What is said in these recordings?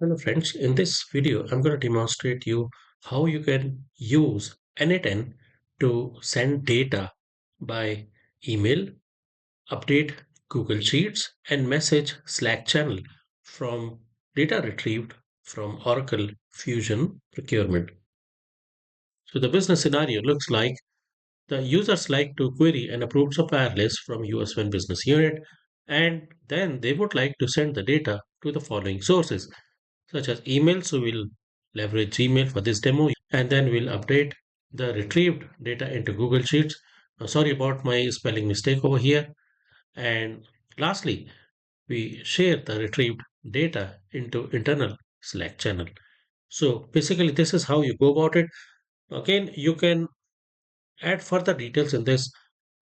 Hello friends, in this video I'm going to demonstrate you how you can use n8n to send data by email, update Google Sheets and message Slack channel from data retrieved from Oracle Fusion Procurement. So the business scenario looks like the users like to query an approved supplier list from US1 business unit, and then they would like to send the data to the following sources such as email. So we'll leverage Gmail for this demo, and then we'll update the retrieved data into Google Sheets. Sorry about my spelling mistake over here. And lastly, we share the retrieved data into internal Slack channel. So basically, this is how you go about it. Again, you can add further details in this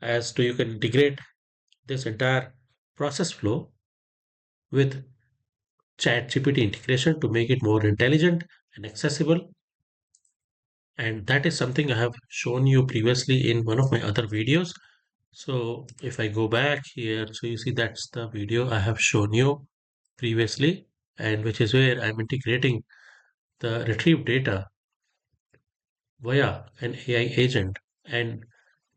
as to you can integrate this entire process flow with ChatGPT integration to make it more intelligent and accessible. And that is something I have shown you previously in one of my other videos. So if I go back here, so you see that's the video I have shown you previously, and which is where I'm integrating the retrieved data via an AI agent, and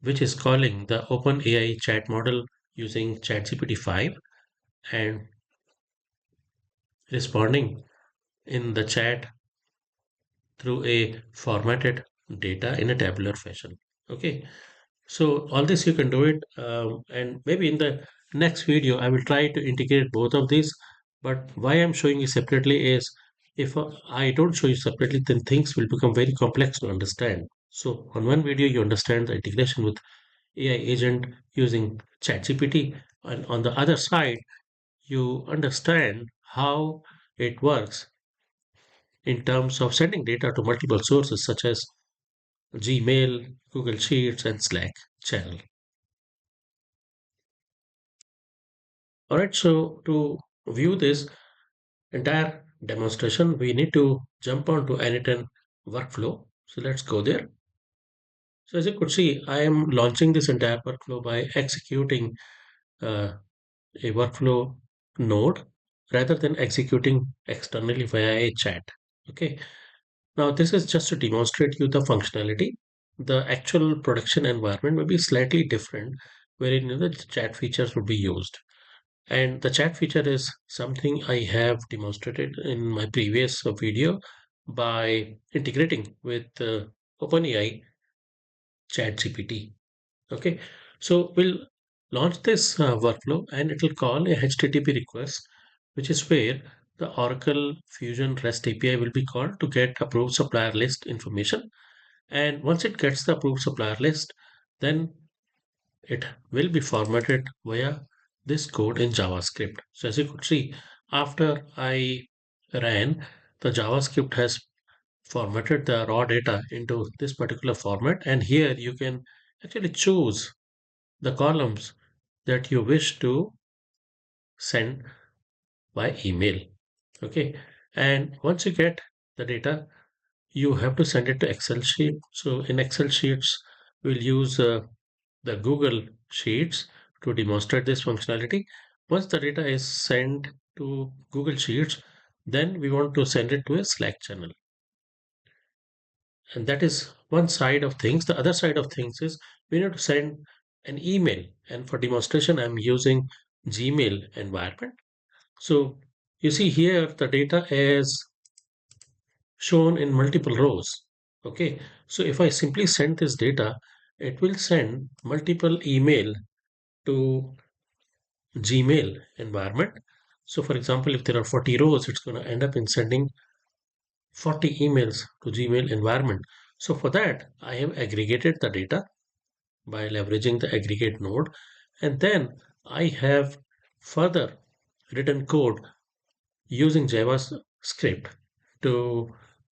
which is calling the OpenAI chat model using ChatGPT 5 and responding in the chat through a formatted data in a tabular fashion. Okay, so all this you can do it, and maybe in the next video I will try to integrate both of these. But why I'm showing you separately is if I don't show you separately, then things will become very complex to understand. So on one video you understand the integration with AI agent using ChatGPT, and on the other side you understand how it works in terms of sending data to multiple sources such as Gmail, Google Sheets, and Slack channel. All right, so to view this entire demonstration, we need to jump onto n8n workflow. So let's go there. So as you could see, I am launching this entire workflow by executing uh, a workflow node rather than executing externally via a chat. Okay. Now this is just to demonstrate you the functionality. The actual production environment may be slightly different, wherein the chat features would be used. And the chat feature is something I have demonstrated in my previous video by integrating with OpenAI ChatGPT. Okay, so we'll launch this workflow and it will call a HTTP request, which is where the Oracle Fusion REST API will be called to get approved supplier list information. And once it gets the approved supplier list, then it will be formatted via this code in JavaScript. So as you could see, after I ran, the JavaScript has formatted the raw data into this particular format. And here you can actually choose the columns that you wish to send by email. Okay. And once you get the data, you have to send it to Excel sheet. So in Excel sheets, we'll use the Google Sheets to demonstrate this functionality. Once the data is sent to Google Sheets, then we want to send it to a Slack channel. And that is one side of things. The other side of things is we need to send an email. And for demonstration, I'm using Gmail environment. So you see here the data is shown in multiple rows. Okay, so if I simply send this data, it will send multiple email to Gmail environment. So for example, if there are 40 rows, it's going to end up in sending 40 emails to Gmail environment. So for that, I have aggregated the data by leveraging the aggregate node. And then I have further written code using JavaScript to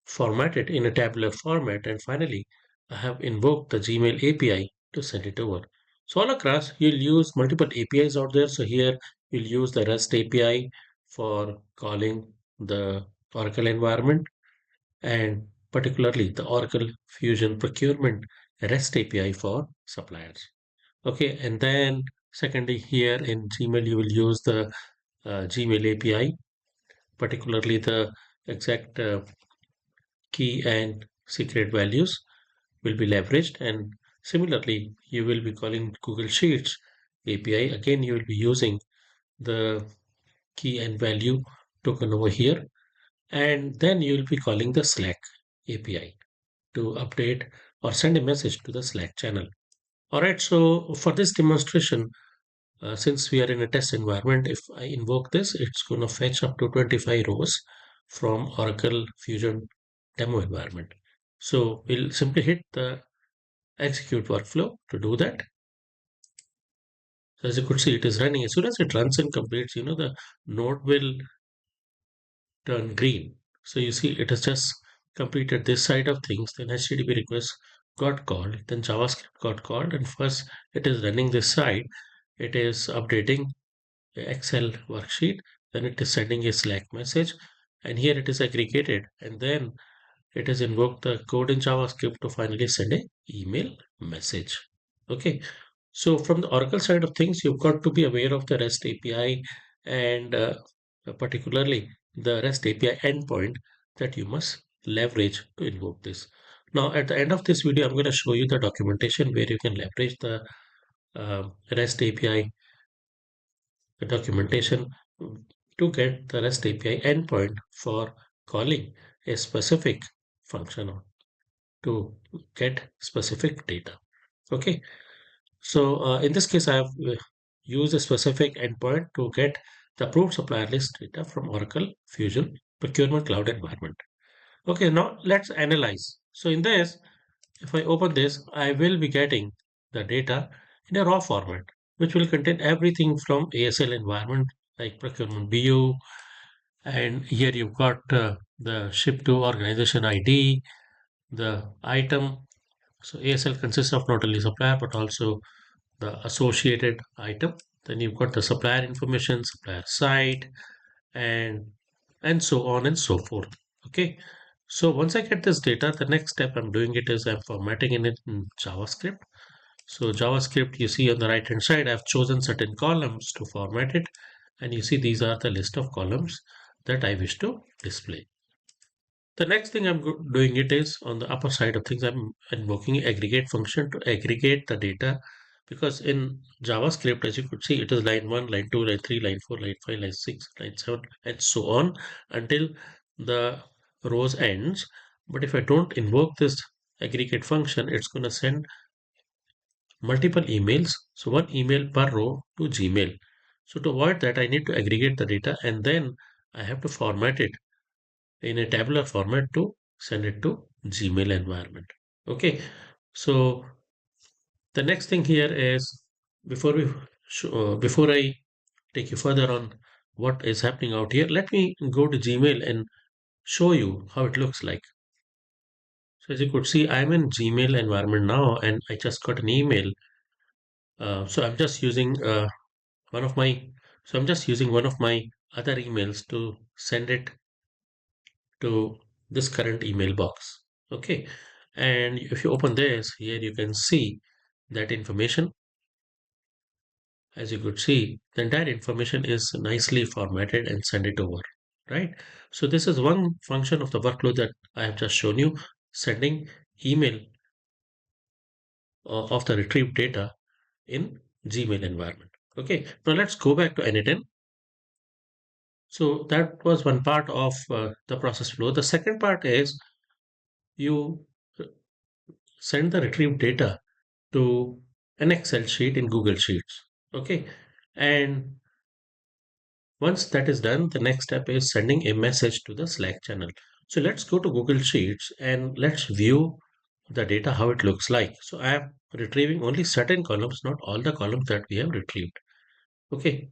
format it in a tabular format. And finally, I have invoked the Gmail API to send it over. So all across, you'll use multiple APIs out there. So here you'll use the REST API for calling the Oracle environment, and particularly the Oracle Fusion Procurement REST API for suppliers. Okay, and then secondly, here in Gmail, you will use the Gmail API, particularly the exact key and secret values will be leveraged. And similarly, you will be calling Google Sheets API. Again, you will be using the key and value token over here. And then you will be calling the Slack API to update or send a message to the Slack channel. All right, so for this demonstration, since we are in a test environment, if I invoke this, it's going to fetch up to 25 rows from Oracle Fusion demo environment. So we'll simply hit the execute workflow to do that. So as you could see, it is running. As soon as it runs and completes, the node will turn green. So you see, it has just completed this side of things. Then HTTP request got called, then JavaScript got called, and first it is running this side. It is updating the Excel worksheet, then it is sending a Slack message, and here it is aggregated, and then it has invoked the code in JavaScript to finally send a email message. Okay, so from the Oracle side of things, you've got to be aware of the REST API and particularly the REST API endpoint that you must leverage to invoke this. Now, at the end of this video, I'm going to show you the documentation where you can leverage the REST API documentation to get the REST API endpoint for calling a specific function or to get specific data. Okay, so in this case, I have used a specific endpoint to get the approved supplier list data from Oracle Fusion Procurement Cloud environment. Okay, now let's analyze. So in this, if I open this, I will be getting the data in a raw format, which will contain everything from ASL environment like procurement BU, and here you've got the ship to organization ID, the item. So ASL consists of not only supplier but also the associated item. Then you've got the supplier information, supplier site, and so on and so forth. Okay. So once I get this data, the next step I'm doing it is I'm formatting in it in JavaScript. So JavaScript, you see on the right hand side, I've chosen certain columns to format it. And you see these are the list of columns that I wish to display. The next thing I'm doing it is on the upper side of things, I'm invoking aggregate function to aggregate the data because in JavaScript, as you could see, it is line 1, line 2, line 3, line 4, line 5, line 6, line 7, and so on until the rows ends. But if I don't invoke this aggregate function, it's going to send multiple emails. So one email per row to Gmail. So to avoid that, I need to aggregate the data and then I have to format it in a tabular format to send it to Gmail environment. Okay, so the next thing here is before I take you further on what is happening out here, let me go to Gmail and show you how it looks like. So as you could see, I'm in Gmail environment now, and I just got an email. So I'm just using one of my so I'm just using one of my other emails to send it to this current email box. Okay, and if you open this here, you can see that information. As you could see, the entire information is nicely formatted and send it over, right? So this is one function of the workflow that I have just shown you, sending email of the retrieved data in Gmail environment. Okay, now let's go back to n8n. So that was one part of the process flow. The second part is you send the retrieved data to an Excel sheet in Google Sheets. Okay, and once that is done, the next step is sending a message to the Slack channel. So let's go to Google Sheets and let's view the data, how it looks like. So I am retrieving only certain columns, not all the columns that we have retrieved. Okay,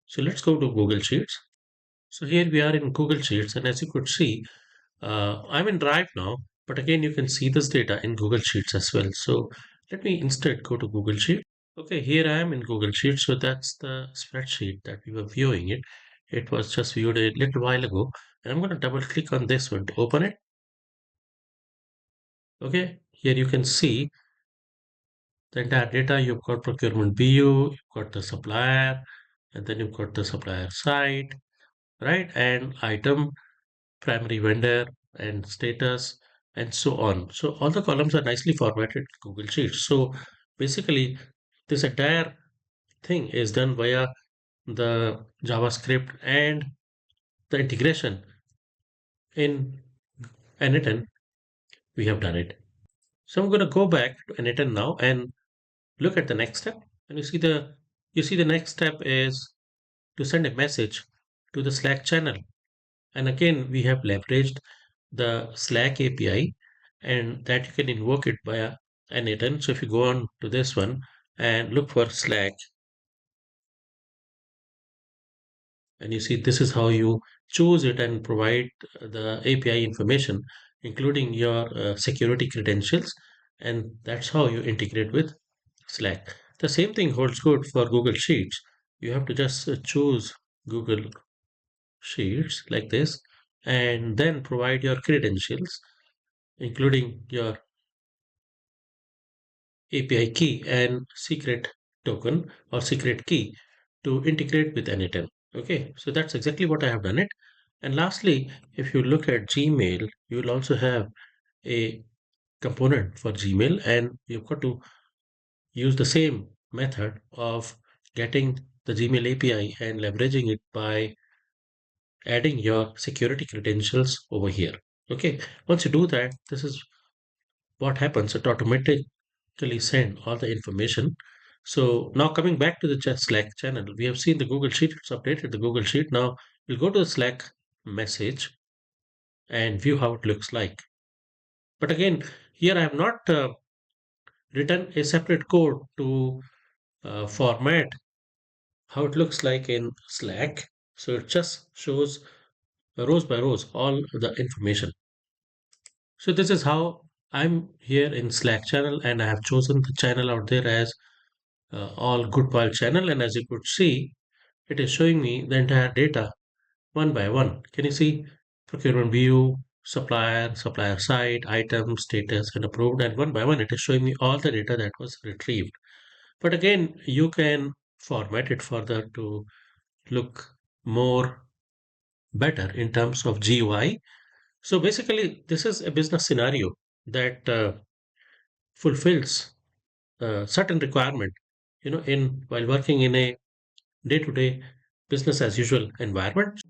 so let's go to Google Sheets. So here we are in Google Sheets, and as you could see, I'm in Drive now, but again, you can see this data in Google Sheets as well. So let me instead go to Google Sheet. Okay, here I am in Google Sheets. So that's the spreadsheet that we were viewing it. It was just viewed a little while ago. And I'm going to double click on this one to open it. Okay, here you can see the entire data. You've got procurement BU, you've got the supplier, and then you've got the supplier site, right? And item primary vendor and status and so on. So all the columns are nicely formatted in Google Sheets. So basically, this entire thing is done via the JavaScript and the integration in n8n. We have done it. So I'm going to go back to n8n now and look at the next step. And you see the next step is to send a message to the Slack channel. And again, we have leveraged the Slack API and that you can invoke it via n8n. So if you go on to this one and look for Slack, and you see this is how you choose it and provide the API information, including your security credentials, and that's how you integrate with Slack. The same thing holds good for Google Sheets. You have to just choose Google Sheets like this and then provide your credentials, including your API key and secret token or secret key to integrate with n8n. Okay, so that's exactly what I have done it. And lastly, if you look at Gmail, you will also have a component for Gmail, and you've got to use the same method of getting the Gmail API and leveraging it by adding your security credentials over here. Okay, once you do that, this is what happens. It automatically send all the information. So now coming back to the Slack channel, we have seen the Google Sheet. It's updated the Google Sheet. Now we'll go to the Slack message and view how it looks like. But again, here I have not written a separate code to format how it looks like in Slack. So it just shows rows by rows all the information. So this is how I'm here in Slack channel, and I have chosen the channel out there as all GudPal channel. And as you could see, it is showing me the entire data one by one. Can you see procurement view, supplier, supplier side, item, status, and approved. And one by one, it is showing me all the data that was retrieved. But again, you can format it further to look more better in terms of GUI. So basically, this is a business scenario that fulfills certain requirement, in while working in a day-to-day business as usual environment.